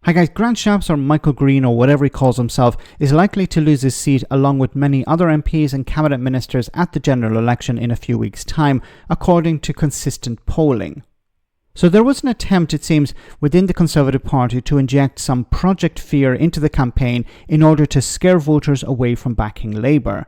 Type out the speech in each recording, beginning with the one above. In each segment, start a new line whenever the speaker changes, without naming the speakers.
Hi guys, Grant Shapps, or Michael Green, or whatever he calls himself, is likely to lose his seat along with many other MPs and cabinet ministers at the general election in a few weeks' time, according to consistent polling. So there was an attempt, it seems, within the Conservative Party to inject some project fear into the campaign in order to scare voters away from backing Labour.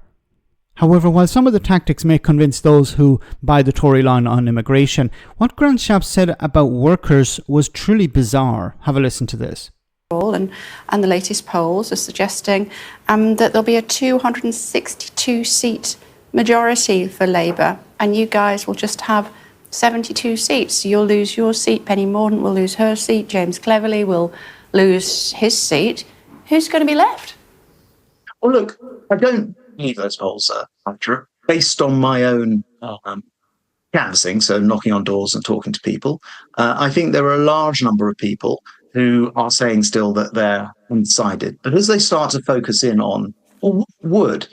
However, while some of the tactics may convince those who buy the Tory line on immigration, what Grant Shapps said about workers was truly bizarre. Have a listen to this.
And the latest polls are suggesting that there'll be a 262-seat majority for Labour, and you guys will just have 72 seats. You'll lose your seat, Penny Mordaunt will lose her seat, James Cleverly will lose his seat. Who's going to be left?
Well, look, I don't believe those polls are accurate. Based on my own canvassing, so knocking on doors and talking to people, I think there are a large number of people who are saying still that they're undecided. But as they start to focus in on, well, what would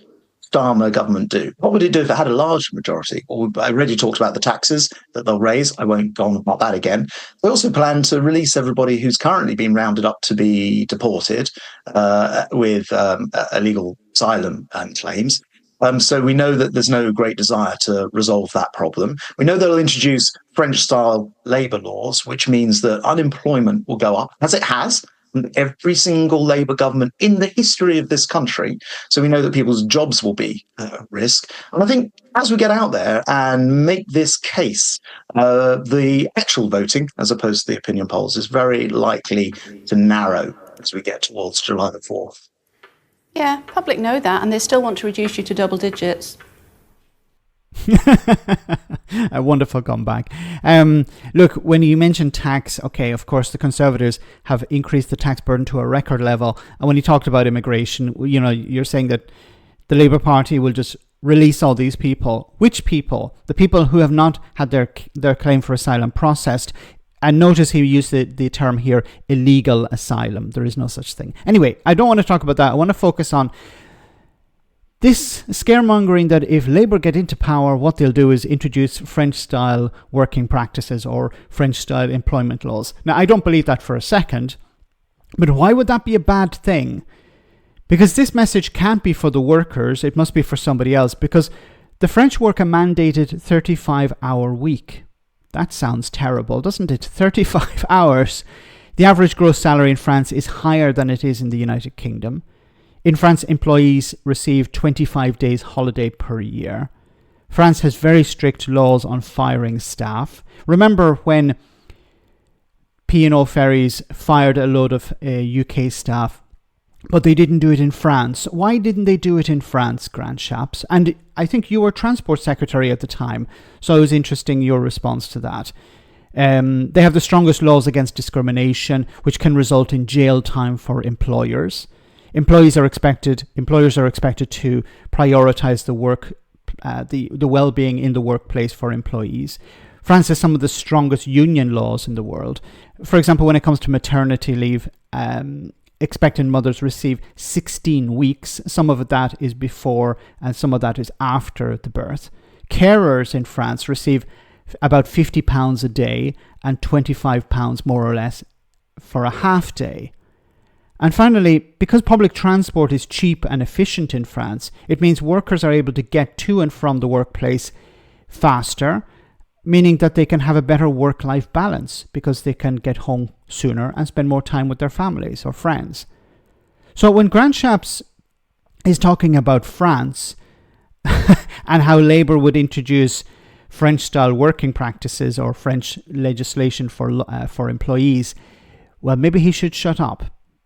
Starmer government do? What would it do if it had a large majority? Well, I already talked about the taxes that they'll raise. I won't go on about that again. They also plan to release everybody who's currently been rounded up to be deported with illegal asylum claims. So we know that there's no great desire to resolve that problem. We know they'll introduce French-style labour laws, which means that unemployment will go up, as it has in every single Labour government in the history of this country. So we know that people's jobs will be at risk. And I think as we get out there and make this case, the actual voting, as opposed to the opinion polls, is very likely to narrow as we get towards July the 4th.
Yeah, public know that, and they still want to reduce you to double digits.
A wonderful comeback. Look, when you mention tax, okay, of course, the Conservatives have increased the tax burden to a record level. And when you talked about immigration, you know, you're saying that the Labour Party will just release all these people. Which people? The people who have not had their claim for asylum processed. And notice he used the term here, illegal asylum. There is no such thing. Anyway, I don't want to talk about that. I want to focus on this scaremongering that if Labour get into power, what they'll do is introduce French-style working practices or French-style employment laws. Now, I don't believe that for a second, but why would that be a bad thing? Because this message can't be for the workers. It must be for somebody else, because the French work a mandated 35-hour week. That sounds terrible, doesn't it? 35 hours. The average gross salary in France is higher than it is in the United Kingdom. In France, employees receive 25 days holiday per year. France has very strict laws on firing staff. Remember when P&O Ferries fired a load of UK staff, but they didn't do it in France. Why didn't they do it in France, Grant Shapps? And I think you were Transport Secretary at the time, so it was interesting your response to that. They have the strongest laws against discrimination, which can result in jail time for employers. Employers are expected to prioritize the well-being in the workplace for employees. France has some of the strongest union laws in the world. For example, when it comes to maternity leave, expectant mothers receive 16 weeks. Some of that is before and some of that is after the birth. Carers in France receive about £50 a day and £25 more or less for a half day. And finally, because public transport is cheap and efficient in France, it means workers are able to get to and from the workplace faster, meaning that they can have a better work-life balance because they can get home sooner and spend more time with their families or friends. So when Grant Shapps is talking about France and how Labour would introduce French-style working practices or French legislation for employees, well, maybe he should shut up.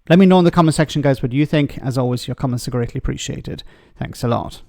Let me know in the comment section, guys, what you think. As always, your comments are greatly appreciated. Thanks a lot.